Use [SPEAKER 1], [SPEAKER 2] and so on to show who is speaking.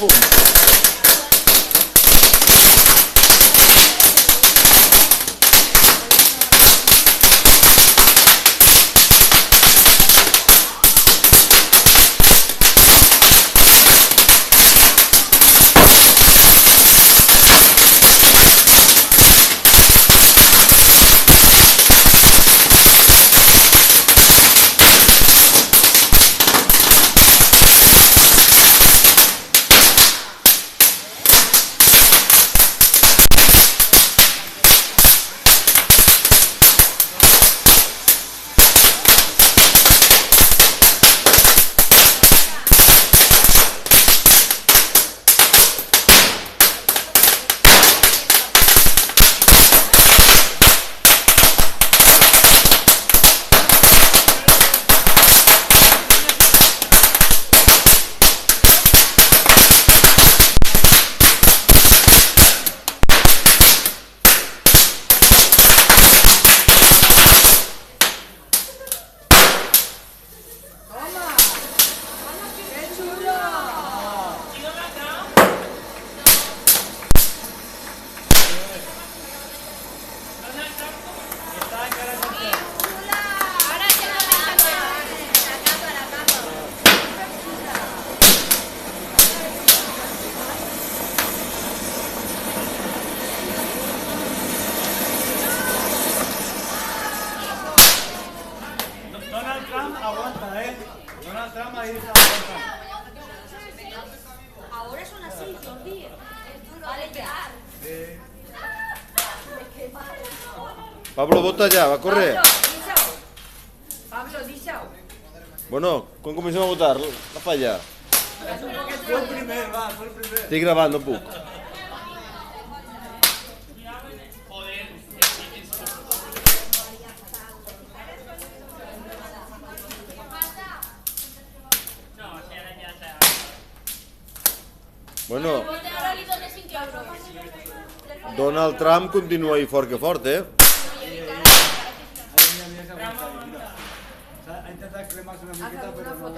[SPEAKER 1] fum.
[SPEAKER 2] Donald Trump aguanta, Donald Trump ahí se aguanta.
[SPEAKER 3] Ahora son así, Jordi. Vale, ya.
[SPEAKER 1] Pablo, vota ya, va a correr.
[SPEAKER 3] Pablo, deixa-ho.
[SPEAKER 1] Bueno, quan comencem a votar? La falla.
[SPEAKER 2] Fue el primer, va, fue el primer.
[SPEAKER 1] Estic gravant, no puc. Bueno, Donald Trump continua ahí fort que fort,
[SPEAKER 2] Ay, mira, se aguanta ahí, mira. O sea, ha intentado cremarse una miqueta, pero no...